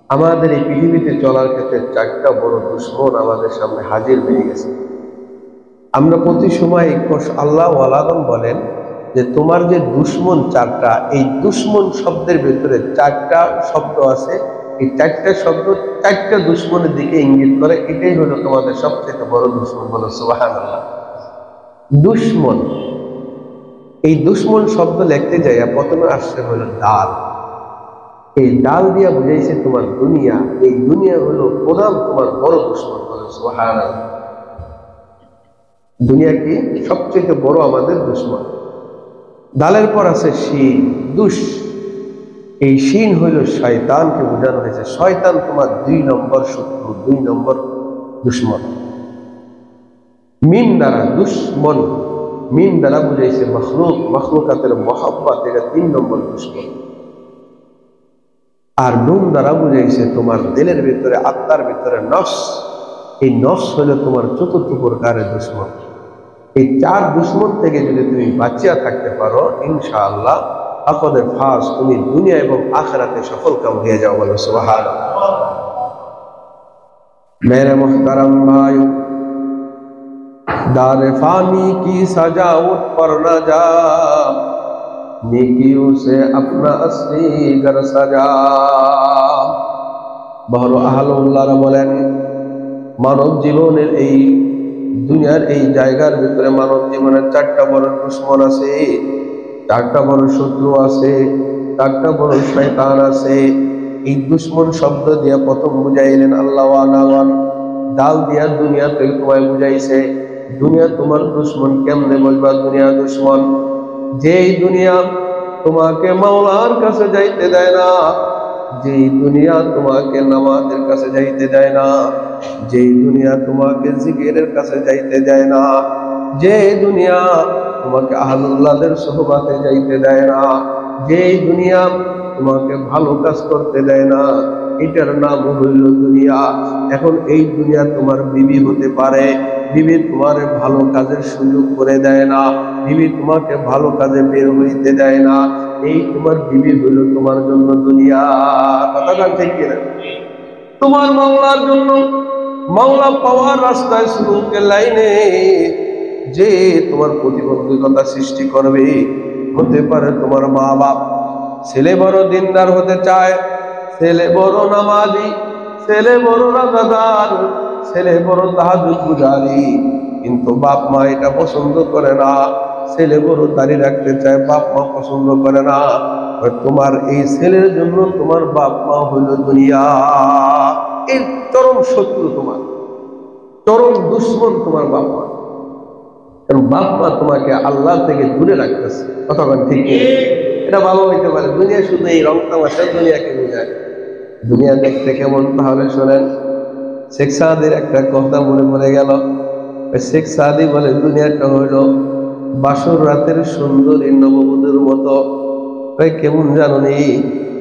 আমাদের এই পৃথিবীতে চলার ক্ষেত্রে চারটা বড় দুশ্মন আমাদের সামনে হাজির হয়ে গেছে। আমরা প্রতি সময় আল্লাহ ওয়ালাদম বলেন যে তোমার যে দুশ্মন চারটা, এই দুশ্মন শব্দের ভেতরে চারটা শব্দ আছে। এই চারটা শব্দ চারটা দুশ্মনের দিকে ইঙ্গিত করে। এটাই হলো তোমাদের সবচেয়ে বড় দুশ্মন। বলো সুবহানাল্লাহ। দুশ্মন, এই দুশ্মন শব্দ লিখতে যাইয়া প্রথমে আসছে হলো ডাল। এই ডাল দিয়া বুঝাইছে তোমার দুনিয়া। এই দুনিয়া হলো প্রধান তোমার বড় দুশ্মন। বলো সুবহানাল্লাহ। দুনিয়া কি সবচেয়ে বড় আমাদের দুশ্মন। ডালের পর আছে শিন, দুষ। এই শিন হইল শয়তানকে বোঝানো হয়েছে। শয়তান তোমার 2 নম্বর শত্রু, 2 নম্বর দুশ্মন। মিম দ্বারা দুশ্মন, মিম দ্বারা বুঝাইছে মখলুক, মখলুকাতের মহব্বত, এটা 3 নম্বর দুশ্মন। আর নুন দ্বারা বুঝাইছে তোমার দিলের ভিতরে, আত্মার ভিতরে নফস। এই নফস হলো তোমার চতুর্থ প্রকারের দুশ্মন। এই 4 দুশ্মন থেকে যদি তুমি বাঁচিয়া থাকতে পারো, ইনশাআল্লাহ আপদের ফাঁস, তুমি দুনিয়া এবং আখিরাতে সফল কাম হয়ে যাও। বলো সুবহানাল্লাহ। मेरे मुहतरम भाइयों, दार फानी की सजावट पर न जा, नेकियों से अपना असली घर सजा। বড় আহলুল্লাহরা বলেন, মানব জীবনের এই দুনিয়ার এই জায়গার ভিতরে মানব জীবনের 4টা বড় দুশ্মন আছে, 4টা বড় শত্রু আছে, 4টা বড় শয়তান আছে। এই দুশ্মন শব্দ দিয়া প্রথম বুঝাইলেন আল্লাহ ওয়ান। ডাল দিয়া দুনিয়া থেকে তোমায় বুঝাইছে। দুনিয়া তোমার দুশ্মন। কেমনে বলবা দুনিয়া দুশ্মন? যেই দুনিয়া তোমাকে মাওলার কাছে যাইতে দেয় না, যেই দুনিয়া তোমাকে নামাজের কাছে যাইতে দেয় না, যেই দুনিয়া তোমাকে জিকিরের কাছে যাইতে দেয় না, যে দুনিয়া তোমাকে আহলুল্লাহদের সোহবাতে যাইতে দেয় না, যেই দুনিয়া তোমাকে ভালো কাজ করতে দেয় না, এটার নাম হইল দুনিয়া। এখন এই দুনিয়া তোমার বিবি হতে পারে, বিবি তোমার ভালো কাজের সুযোগ করে দেয় না, বিবি তোমাকে ভালো কাজে বের হইতে দেয় না। এই তোমার বিবি হইল তোমার জন্য দুনিয়া। কথাটা ঠিক কিনা? তোমার মাওলার জন্য, মাওলা পাওয়ার রাস্তায় সুরুকের লাইনে যে তোমার প্রতিবন্ধকতা সৃষ্টি করবে, হতে পারে তোমার মা বাপ। ছেলে বড় দিনদার হতে চায়, ছেলে বড় নামাজি, ছেলে বড় রাজাদার, ছেলে বড় তাহাজ্জুদ গুজারি, কিন্তু বাপ মা এটা পছন্দ করে না। ছেলে বড় দাড়ি রাখতে চায়, বাপ মা পছন্দ করে না। তোমার এই ছেলের জন্য তোমার বাপ মা হইল দুনিয়া। এই চরম শত্রু, তোমার চরম দুশ্মন তোমার বাপ মা। কারণ বাপ মা তোমাকে আল্লাহ থেকে দূরে রাখতেছে। কথা বলেন ঠিক? এটা ভালো হইতে পারে। দুনিয়া শুধু এই রং তামাশা দুনিয়াকে বোঝায়। দুনিয়া দেখতে কেমন তাহলে শোনেন। শেখ সাদির একটা কথা মনে পড়ে গেল। শেখ সাদি বলে, দুনিয়াটা হইল বাসর রাতের সুন্দরী নববধূর মতো। কেমন জানো নি?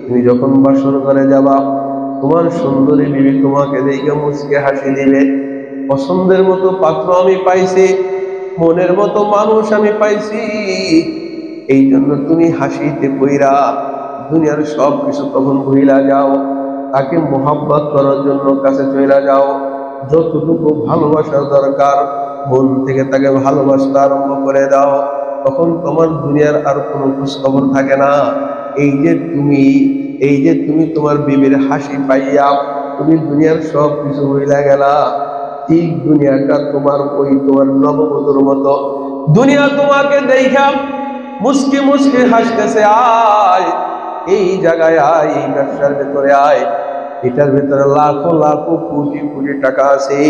তুমি যখন বাসর ঘরে যাবা, তোমার সুন্দরী বিবি তোমাকে দেখে মুচকে হাসি দিবে। পছন্দের মতো পাত্র আমি পাইছি, মনের মতো মানুষ আমি পাইছি। এই জন্য তুমি হাসিতে কইরা দুনিয়ার সব কিছু তখন ভুইলা যাও, তাকে মোহাব্বত করার জন্য কাছে চলে যাও। যতটুকু ভালোবাসার দরকার, মন থেকে তাকে ভালোবাসতে আরম্ভ করে দাও। তখন তোমার দুনিয়ার আর কোনো খোঁজ খবর থাকে না। এই যে তুমি তোমার বিবির হাসি পাইয়া তুমি দুনিয়ার সব কিছু ভুইলা গেলা। ঠিক দুনিয়াটা তোমার ওই তোমার নববধূর মতো। দুনিয়া তোমাকে দেখা মুস্কি মুস্কি হাসতেছে। আয় এই জায়গায় আয়, এই ব্যবসার ভেতরে আয়। এটার ভেতরে লাখো লাখো কোটি কোটি টাকা আছে।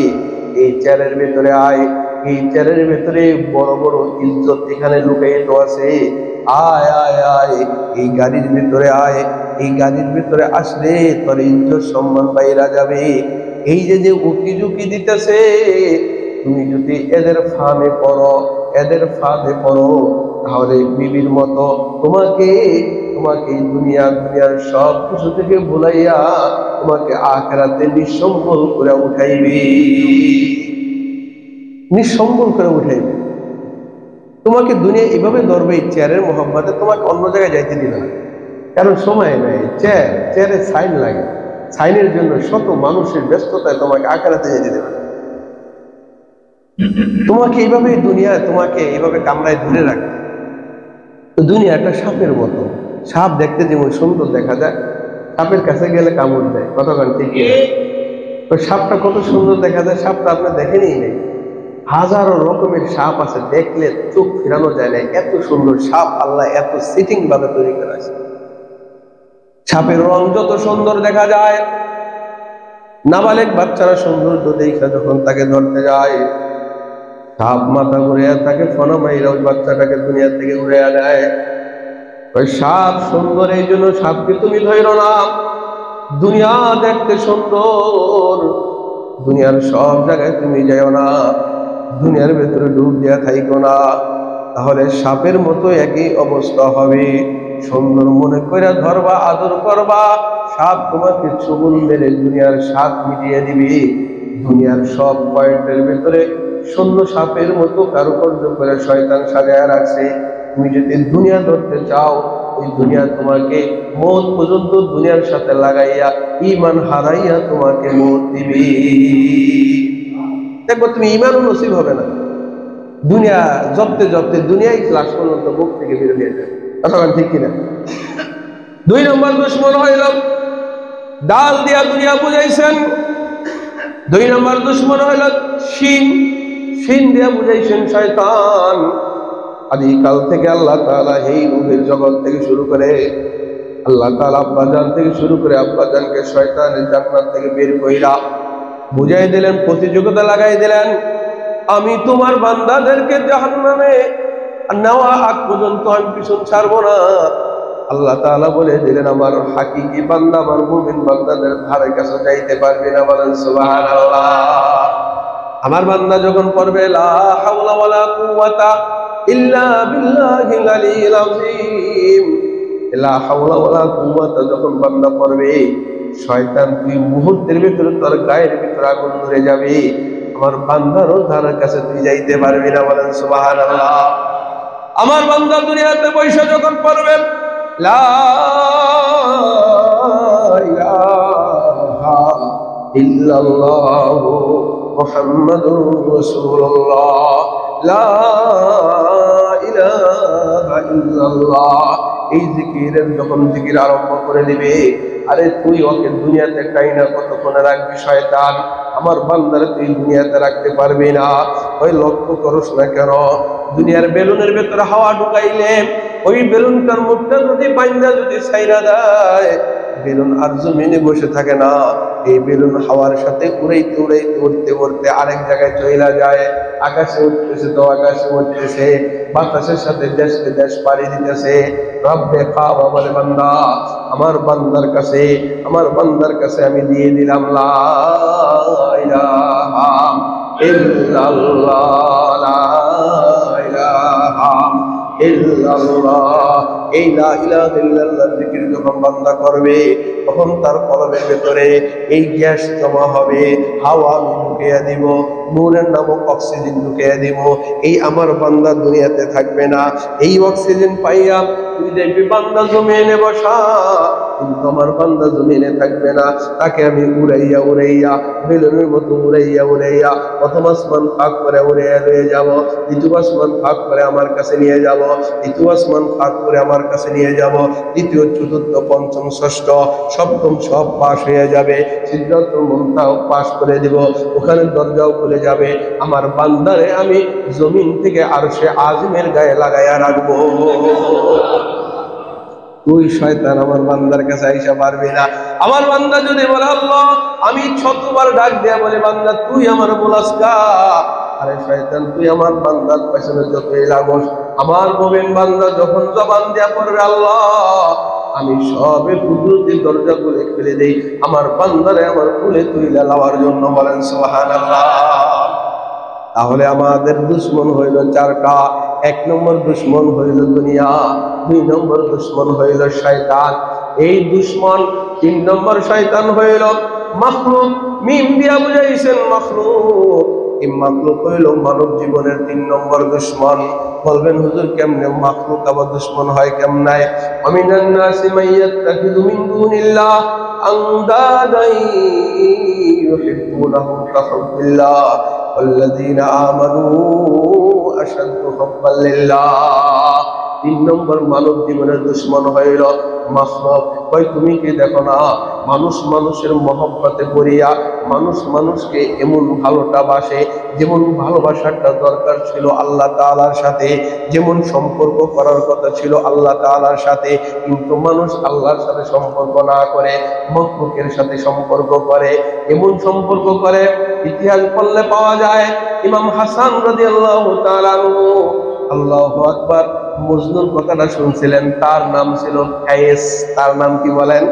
এই চেয়ারের ভেতরে আয়, এই চেয়ারের ভেতরে বড় বড় ইজ্জত এখানে লুকায়িত আছে। আয় আয় আয়, এই গাড়ির ভেতরে আয়। এই গাড়ির ভেতরে আসলে তোর ইজ্জত সম্মান বাইরা যাবে। এই যে উকি ঝুঁকি দিতেছে, তুমি যদি এদের ফাঁদে পড়ো, এদের ফাঁদে পড়ো, তাহলে বিবির মতো তোমাকে দুনিয়ার সব কিছু থেকে ভুলাইয়া তোমাকে আখিরাতে নিঃসম্বল করে উঠাইবে, নিঃসম্বল করে উঠাইবে। তোমাকে দুনিয়া এভাবে ধরবে, চেয়ারের মোহাম্মতে তোমাকে অন্য জায়গায় যাইতে দিবে না। কারণ সময় নাই, চেয়ারে সাইন লাগে। সাইনের জন্য শত মানুষের ব্যস্ততায় তোমাকে আখেরাতে যেতে দেবে না। তোমাকে এইভাবে দুনিয়া তোমাকে এইভাবে কামড়ায় ধরে রাখবে। দুনিয়া একটা সাপের মতো, সাপ দেখতে যেমন সুন্দর দেখা যায়, সাপের কাছে গেলে কামড় দেয়, কতক্ষণ ঠিক ওই সাপটা কত সুন্দর দেখা যায়, সাপটা আপনি দেখেনি নেই। হাজারো রকমের সাপ আছে, দেখলে চোখ ফেরানো যায় না, এত সুন্দর সাপ আল্লাহ এত সিটিং ভাবে তৈরি করা আছে। সাপের রং যত সুন্দর দেখা যায়, নাবালেক বাচ্চারা সৌন্দর্য দেখা যখন তাকে ধরতে যায়, সাপ মাথা ঘুরে তাকে ফনা মাইরা ওই বাচ্চাটাকে দুনিয়া থেকে উড়ে দেয়। ওই সাপ সুন্দর, এই জন্য সাপকে তুমি ধরো না। দুনিয়া দেখতে সুন্দর, দুনিয়ার সব জায়গায় তুমি যাও না, দুনিয়ার ভেতরে ডুব দিয়া থাইকো না, তাহলে সাপের মতো একই অবস্থা হবে। সুন্দর মনে করে ধরবা, আদর করবা, সাপ তোমাকে চুগুল মেরে দুনিয়ার স্বাদ মিটিয়ে দিবি। দুনিয়ার সব পয়েন্টের ভেতরে শূন্য সাপের মতো কারুকার্য করে শয়তান সাজায় রাখছে। তুমি যদি দুনিয়া ধরতে চাও, ওই দুনিয়া তোমাকে মৌত পর্যন্ত দুনিয়ার সাথে লাগাইয়া ঈমান হারাইয়া তোমাকে মৌত দিবি। দেখো তুমি ঈমানও নসিব হবে না, দুনিয়া জপতে জপতে দুনিয়াই ক্লাস পর্যন্ত বুক থেকে বের হয়ে যাবে। কথা ঠিক কিনা? 2 নম্বর দুশ্মন হইল ডাল দিয়া দুনিয়া বুঝাইছেন। 2 নম্বর দুশ্মন হইল শিন, শিন দিয়া বুঝাইছেন শয়তান। আদিকাল থেকে আল্লাহ তাআলা এই রূহের জগৎ থেকে শুরু করে, আল্লাহ তাআলা আব্বাজান থেকে শুরু করে আব্বাজানকে শয়তানের জান্নাত থেকে বের কইরা বুঝাই দিলেন, প্রতিযোগিতা লাগাই দিলেন, আমি তোমার বান্দাদেরকে জাহান্নামে নেওয়া আগ পর্যন্ত আমি পিছন ছাড়বো না। আল্লাহ তাআলা বলে দিলেন, আমার হাকিকি বান্দা, আমার মুমিন বান্দাদের ধারে কাছে যাইতে পারবে না। বলেন সুবহানাল্লাহ। আমার বান্দা যখন পড়বে লা হাওলা ওয়ালা কুওয়াতা ইল্লা বিল্লাহিল আলিয়্যিল আযীম, লা হাওলা ওয়ালা কুওয়াতা যখন বান্দা পড়বে, শয়তান তুই মুহূর্তের ভিতরে তোর গায়ের ভিতরে আগুন ধরে যাবে, আমার বান্দারও ধারের কাছে তুই যাইতে পারবি না। বলেন সুবহানাল্লাহ। আমার বান্দা দুনিয়াতে বৈশা যখন পড়বে লা ইলাহা ইল্লাল্লাহু মুহাম্মাদুর রাসূলুল্লাহ, লা ইলাহা ইল্লাল্লাহ, এই জিকিরের যখন জিকির আরম্ভ করে দিবে, আরে তুই ওকে দুনিয়াতে টাইনা কতক্ষণ রাখবি শয়তান, আমার বান্দারে তুই দুনিয়াতে রাখতে পারবি না। ওই লক্ষ্য করস না কেন, দুনিয়ার বেলুনের ভেতরে হাওয়া ঢুকাইলে ওই বেলুনটার মুখটা যদি বাইন্দা যদি ছাইরা দেয়, বেলুন আর জমিনে বসে থাকে না, এই বেলুন হাওয়ার সাথে উড়াইতে উড়াইতে উড়তে উড়তে আরেক জায়গায় চলে যায়। আকাশে উঠতেছে তো আকাশে উঠতেছে, বাতাসের সাথে দেশকে দেশ পাড়ি দিতেছে। রব্বে কাবা বলে, বান্দা আমার বান্দার কাছে, আমার বান্দার কাছে আমি দিয়ে দিলাম লা ইলাহা ইল্লাল্লাহ, লা ইলাহা ইল্লাল্লাহ। এই লা ইলাহা ইল্লাল্লাহ জিকির যখন বান্দা করবে, তখন তার কলবের ভেতরে এই গ্যাস জমা হবে, হাওয়া আমি ঢুকিয়ে দিব, নূরের নামক অক্সিজেন ঢুকিয়ে দিব। এই আমার বান্দা দুনিয়াতে থাকবে না, এই অক্সিজেন পাইয়া তুই দেখবি বান্দা জমিনে বসা, কিন্তু আমার বান্দা জমিনে থাকবে না। তাকে আমি উড়াইয়া উড়াইয়া বেলুনের মতো উড়াইয়া উড়াইয়া প্রথম আসমান ফাঁক করে উড়াইয়া লয়ে যাব, দ্বিতীয় আসমান ফাঁক করে আমার কাছে নিয়ে যাব, তৃতীয় আসমান ফাঁক করে আমার কাছে নিয়ে যাব, তৃতীয় চতুর্থ পঞ্চম ষষ্ঠ সপ্তম সব পাশ হয়ে যাবে, সিদরাতুল মুনতাহা পাশ করে দিব, ওখানে দরজাও খুলে যাবে। আমার বান্দারে আমি জমিন থেকে আরশে আজিমের গায়ে লাগাইয়া রাখবো। তুই শয়তান আমার বান্দার কাছে আইসা পারবি না। আমার বান্দা যদি বলে আল্লাহ, আমি 100 বার ডাক দেয়া বলে বান্দা তুই আমার বলাসকা, আরে শয়তান তুই আমার বান্দার পেছনে যতই লাগোস, আমার মুমিন বান্দা যখন জবান দেয়া পড়বে আল্লাহ, আমি সবের কুদরতি দরজা খুলে ফেলে দেই আমার বান্দারে আমার কুলে তুইলা লাওয়ার জন্য। বলেন সুবহানাল্লাহ। তাহলে আমাদের দুশ্মন হইল 4টা। 1 নম্বর দুশ্মন হইল দুনিয়া, 2 নম্বর দুশ্মন হইল শয়তান, এই দুশ্মন 3 নম্বর শয়তান হইল মাখলুক। মিম দিয়া বুঝাইছেন মাখলুক, এই মাখলুক হইল মানব জীবনের 3 নম্বর দুশ্মন। বলবেন হুজুর কেমনে মাখলুক আবার দুশ্মন হয় কেমনে? আমিনান নাসি মাইয়াত্তাখিযু মিন দুনিল্লাহ أندادا يحبونهم كحب الله والذين آمنوا أشد حبا لله। 3 নম্বর মানব জীবনের দুশ্মন হইল মাখলুক। কই তুমি কি দেখো না মানুষ মানুষের মহব্বতে পড়িয়া মানুষ মানুষকে এমন ভালোটা বাসে, যেমন ভালোবাসাটা দরকার ছিল আল্লাহ তাআলার সাথে, যেমন সম্পর্ক করার কথা ছিল আল্লাহ তাআলার সাথে, কিন্তু মানুষ আল্লাহর সাথে সম্পর্ক না করে মখলুকের সাথে সম্পর্ক করে। এমন সম্পর্ক করে ইতিহাস পড়লে পাওয়া যায় ইমাম হাসান রাদিয়াল্লাহু তাআলা আনহু, আল্লাহু আকবার, মজনুর কথাটা শুনছিলেন, তার নাম ছিল কায়েস। তার নাম কি বলেন?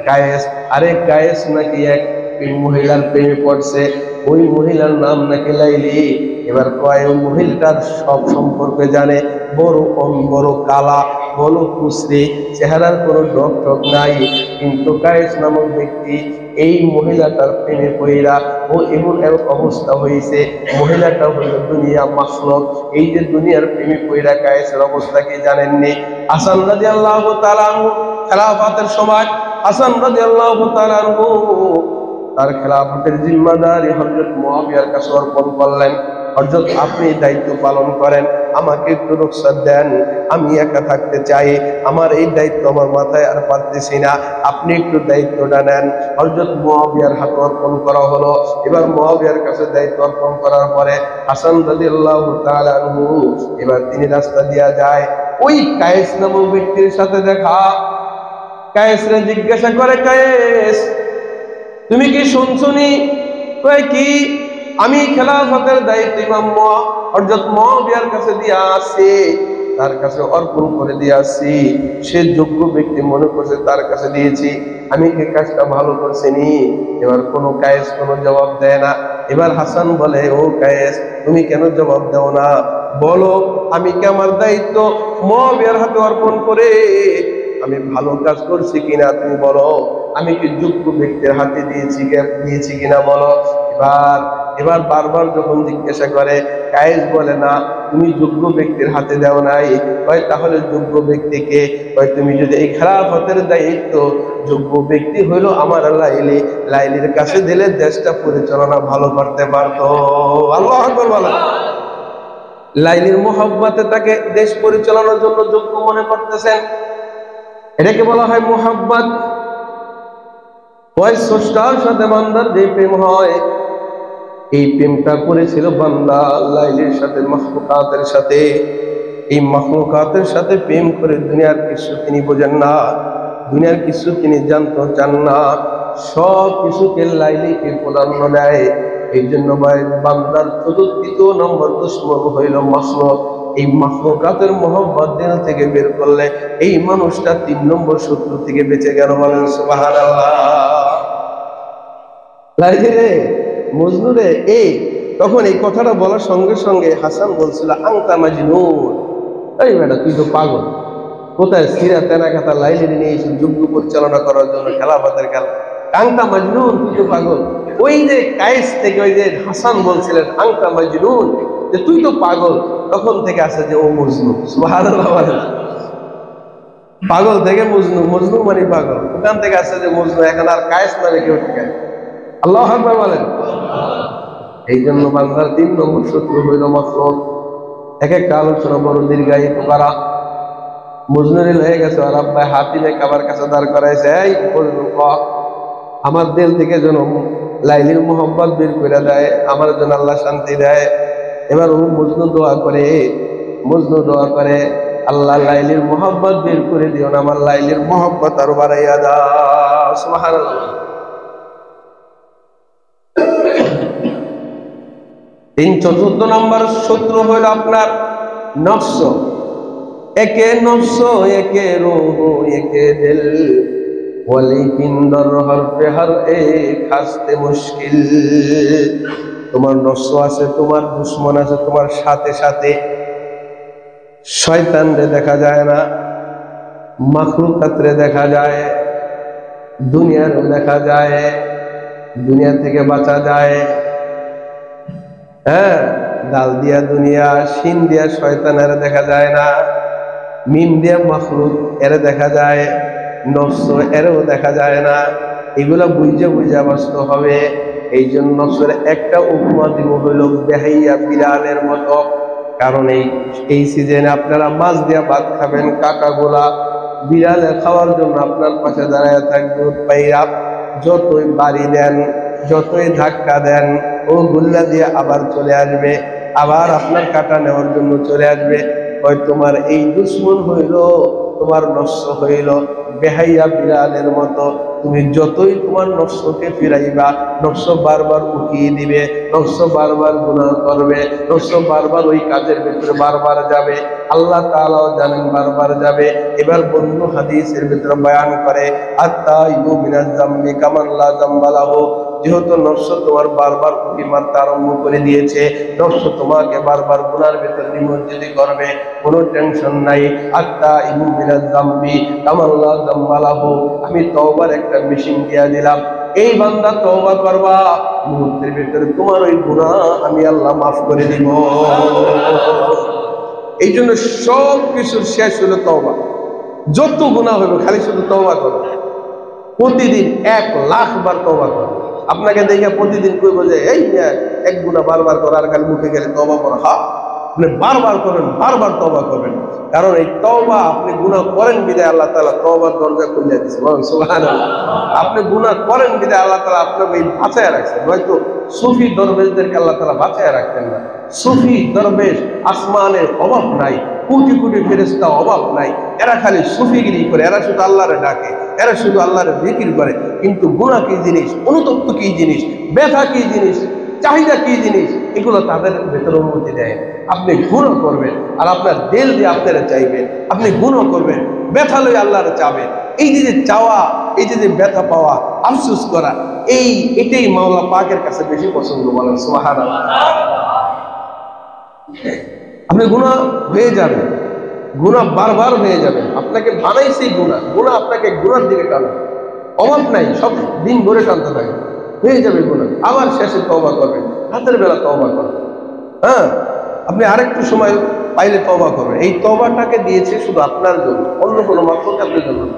কায়েস। আরে কায়েস নাকি এক মহিলার প্রেমে পড়ছে, ওই মহিলার নাম নাকি লাইলি। এবার কয় ওই মহিলাটার সব সম্পর্কে জানে, বড় বড় কালা, বড় কুচরি, চেহারার কোনো ডক টক নাই, কিন্তু কায়েস নামক ব্যক্তি এই মহিলাটার প্রেমে পড়িরা ও এমন এক অবস্থা হয়েছে, মহিলাটা হইল দুনিয়া মাখলুক। এই যে দুনিয়ার প্রেমে পড়িরা কায়েসের অবস্থা কি জানেননি? হাসান রাদিয়াল্লাহু তাআলা আনহু খেলাফতের সময়, হাসান রাদিয়াল্লাহু তাআলা আনহু তার খেলাফতের জিম্মাদারি হযরত মুআবিয়ার কাছে অর্পণ করলেন। হযরত আপনি দায়িত্ব পালন করেন, আমাকে একটু রুখসাত দেন, আমি একা থাকতে চাই, আমার এই দায়িত্ব আমার মাথায় আর পারতেছি না, আপনি একটু দায়িত্বটা নেন। হযরত মুআবিয়ার হাতে অর্পণ করা হলো। এবার মুআবিয়ার কাছে দায়িত্ব অর্পণ করার পরে হাসান রাদিয়াল্লাহু তাআলা আনহু এবার তিনি রাস্তা দিয়া যায়, ওই কায়েস নামক ব্যক্তির সাথে দেখা। কায়েসরে জিজ্ঞাসা করে, কায়েস তুমি কি শুনছনি? কয় কি? আমি খেলাফতের দায়িত্ব ইমাম হযরত মুআবিয়ার কাছে দিয়ে আসি, তার কাছে অর্পণ করে দিয়ে আসি, সে যোগ্য ব্যক্তি মনে করছে তার কাছে দিয়েছি, আমি কি কাজটা ভালো করছিনি? এবার কোনো কায়েস কোনো জবাব দেয় না। এবার হাসান বলে, ও কায়েস তুমি কেন জবাব দাও না? বলো আমি কি আমার দায়িত্ব মুআবিয়ার হাতে অর্পণ করে আমি ভালো কাজ করছি কিনা তুমি বলো, আমি কি যোগ্য ব্যক্তির হাতে দিয়েছি কিনা বলো। এবার বারবার যখন জিজ্ঞাসা করে, কায়েস বলে না তুমি যোগ্য ব্যক্তির হাতে দাও নাই। কয় তাহলে যোগ্য ব্যক্তিকে? কয় তুমি যদি এই খেলাফতের দায়িত্ব যোগ্য ব্যক্তি হইল আমার লাইলি, লাইলির কাছে দিলে দেশটা পরিচালনা ভালো করতে পারতো। আল্লাহু আকবার বলেন। লাইলির মোহাব্বতে তাকে দেশ পরিচালনার জন্য যোগ্য মনে করতেছেন, এটাকে বলা হয় মোহাব্বত। ওই স্রষ্টার সাথে বান্দার যে প্রেম হয়, এই প্রেমটা করেছিল বান্দা লাইলির সাথে, মাখলুকাতের সাথে। এই মাখলুকাতের সাথে প্রেম করে দুনিয়ার কিছু তিনি বোঝেন না, দুনিয়ার কিছু তিনি জানতে চান না, সব কিছুকে লাইলিকে প্রাধান্য দেয়। এই জন্য বান্দার তৃতীয় নম্বর দুশ্মন হইল মাখলুক। এই মাখলুকাতের মোহাব্বত দিল থেকে বের করলে এই মানুষটা 3 নম্বর শত্রু থেকে বেঁচে গেল। বলেন সুবহানাল্লাহ। লাইলি রে, মজনু রে, তখন এই কথাটা বলার সঙ্গে সঙ্গে হাসান বলছিল, আংতা মাজনুন, এই বেটা তুই তো পাগল, কোথায় সিরা তেনা কথা লাইলির নিয়ে এসে যুদ্ধ পরিচালনা করার জন্য খেলাফতের খেলা, আংতা মাজনুন, তুই তো পাগল। ওই যে কায়েস থেকে ওই যে হাসান বলছিলেন আংতা মাজনুন, যে তুই তো পাগল, তখন থেকে আসে যে ও মজনু। সুবহানাল্লাহ। পাগল থেকে মজনু, মজনু মানে পাগল, ওখান থেকে আসে যে মজনু। এখন আর কায়েস নামে কেউ ঠিকায়। আল্লাহু আকবার বলেন। এই জন্য বান্দার 3 নম্বর শত্রু হইল মাখলুক। এক একটা আলোচনা বড় দীর্ঘায়িত করা। মজনুরি হয়ে গেছে, আর আব্বাই হাতিমে কাবার কাছে দাঁড় করাইছে, এই আমার দিল থেকে যেন লাইলির মোহাম্মত বের করে দেয়, আমার জন্য আল্লাহ শান্তি দেয়। এবার ও মজনু দোয়া করে, আল্লাহ লাইলির মোহাম্মত বের করে দিও না, আমার লাইলির মোহাম্মত আরো বাড়াইয়া দাও। সুবহানাল্লাহ। 4th নম্বর শত্রু হইল আপনার নফস। একে নফস, একে রূহ, একে দিল, ওয়ালিকিন দর হরফে হর এক হাসতে মুশকিল। তোমার নফস আছে, তোমার দুশ্মন আছে, তোমার সাথে সাথে শয়তান রে দেখা যায় না, মাখলুকাত রে দেখা যায়, দুনিয়ার দেখা যায়, দুনিয়া থেকে বাঁচা যায়। হ্যাঁ, ডাল দিয়া দুনিয়া, শিন দিয়া শয়তান এর দেখা যায় না, মিম দিয়া মাখলুক এর দেখা যায়, নফস এরও দেখা যায় না। এগুলা বুঝে বুঝে বাঁচতে হবে। এই জন্য নফসের একটা উপমা দিব হইল বেহাইয়া বিড়ালের মতো। কারণ এই সিজনে আপনারা মাছ দিয়ে ভাত খাবেন, কাকাগুলা বিড়ালে খাওয়ার জন্য আপনার পাশে দাঁড়ায় থাকবে। পাইরা যতই বাড়ি দেন, যতই ধাক্কা দেন, ও গুল্লা দিয়ে আবার চলে আসবে, আবার আপনার কাটা নেওয়ার জন্য চলে আসবে। হয় তোমার এই দুশ্মন হইল, তোমার নফস হইল বেহাইয়া বিড়ালের মতো। তুমি যতই তোমার নফসকে ফিরাইবা, নফস বারবার উঠিয়ে দিবে, নফস বারবার গুনাহ করবে, নফস বারবার ওই কাজের ভিতরে বারবার যাবে। আল্লাহ তাআলাও জানেন বারবার যাবে। এবার বন্ধু হাদিসের ভিতরে বয়ান করে আত্তাইবু মিনাজ যামবি কামান লা যামবা লাহু। যেহেতু নফস তোমার বারবার উঁকি মারতে আরম্ভ করে দিয়েছে, নফস তোমাকে বারবার গুনার ভিতর নিমজ্জিত করবে, কোনো টেনশন নাই। আত্তাইবু মিনাজ যামবি কামান লা যামবা লাহু। আমি তওবার একটা মেশিন দিয়া দিলাম, এই বান্দা তওবা করবা, মুহূর্তের ভিতরে তোমার ওই গুনাহ আমি আল্লাহ মাফ করে দিব। এই জন্য সব কিছুর শেষ হলো তওবা। যত গুনাহ হবে খালি শুধু তওবা করো। প্রতিদিন 1,00,000 বার তওবা করো। আপনাকে দেখে প্রতিদিন কই বলে এই এক গুনাহ বারবার করা আর খালি মুখে গেলে তওবা করো। হ্যাঁ, আপনি বারবার করেন, বারবার তওবা করবেন। কারণ এই তওবা আপনি গুনাহ করেন বিধায় আল্লাহ তাআলা তওবার দরজা খুলে দিয়েছে। বলেন সুবহানাল্লাহ। আপনি গুনাহ করেন বিধায় আল্লাহ তাআলা আপনাকে এই বাঁচায় রাখছেন। হয়তো সুফি দরবেশদেরকে আল্লাহ তাআলা বাঁচায় রাখতেন না। সুফি দরবেশ আসমানের অভাব নাই, কোটি কোটি ফেরেশতা অভাব নাই, এরা খালি সুফিগিরি করে, এরা শুধু আল্লাহরে ডাকে, এরা শুধু আল্লাহরে জিকির করে। কিন্তু গুনাহ কি জিনিস, অনুতপ্ত কি জিনিস, ব্যথা কি জিনিস, চাহিদা কি জিনিস, এগুলো তাদের ভেতরে অনুমতি দেয়। আপনি গুনাহ করবেন আর আপনার দিল দিয়ে আপনারা চাইবেন, আপনি গুনাহ করবেন, ব্যথা লই আল্লাহরে চাবেন। এই যে চাওয়া, এই যে ব্যথা পাওয়া, আফসোস করা, এটাই মাওলা পাকের কাছে বেশি পছন্দ। বলেন সুবহানাল্লাহ। আপনি গুনাহ হয়ে যাবেন, গুনাহ বারবার হয়ে যাবেন, আপনাকে বানাইছে গুনাহ, গুনাহ আপনাকে গুনার দিকে টানবে। অভাব নাই, সব দিন ভরে টানতে থাকে, হয়ে যাবে গুনাহ। আবার শেষে তওবা করবেন, রাতের বেলা তওবা করবেন। হ্যাঁ, আপনি আরেকটু সময় পাইলে তওবা করবেন। এই তওবাটাকে দিয়েছে শুধু আপনার জন্য, অন্য কোনো মাখলুকের জন্য না।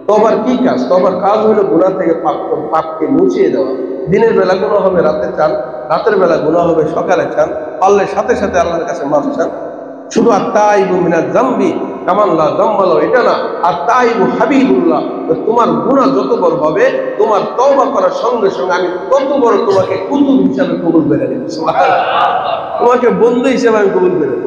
তওবার কি কাজ? তওবার কাজ হলো গুনাহ থেকে পাপকে মুছিয়ে দেওয়া। দিনের বেলা গুনাহ হবে রাতে চান, রাতের বেলা গুনাহ হবে সকালে চান, পারলে সাথে সাথে আল্লাহর কাছে মাফ চান। শুধু আত্তাইবু মিনাজ যামবি কামান লা যামবা লাহু এটা না, আত্তাইবু হাবিবুল্লাহ। তোমার গুনাহ যত বড় হবে, তোমার তওবা করার সঙ্গে সঙ্গে আমি তত বড় তোমাকে কুতুব হিসাবে কবুল করে নেব। সুবহানাল্লাহ। তোমাকে বন্ধু হিসেবে আমি কবুল করে নেব।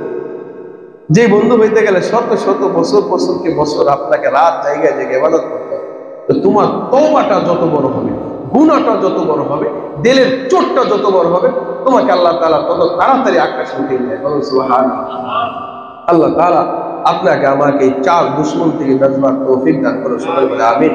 যে বন্ধু হইতে গেলে শত শত বছর বছরকে বছর আপনাকে রাত জায়গায় জায়গায় ইবাদত করতে হবে। তো তোমার তওবাটা যত বড় হবে, গুনাহটা যত বড় হবে, দিলের চোটটা যত বড় হবে, তোমাকে আল্লাহ তাআলা তত তাড়াতাড়ি আকাশে উঠিয়ে নেয়। বলুন সুবহানাল্লাহ। আল্লাহ তাআলা আপনাকে আমাকে এই চার দুশমন থেকে বাঁচবার তৌফিক দান করো, সবাই বলে আমিন।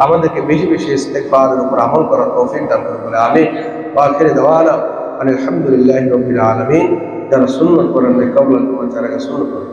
আমাদেরকে বেশি বেশি ইস্তেগফারের উপর আমল করার তৌফিক দান করো, বলে আমিন। ওয়া আখিরু দাওয়ানা আলহামদুলিল্লাহি রাব্বিল আলামিন। যারা সুন্নাত করেন কবুল করুন, যারা সুন্নাত করেন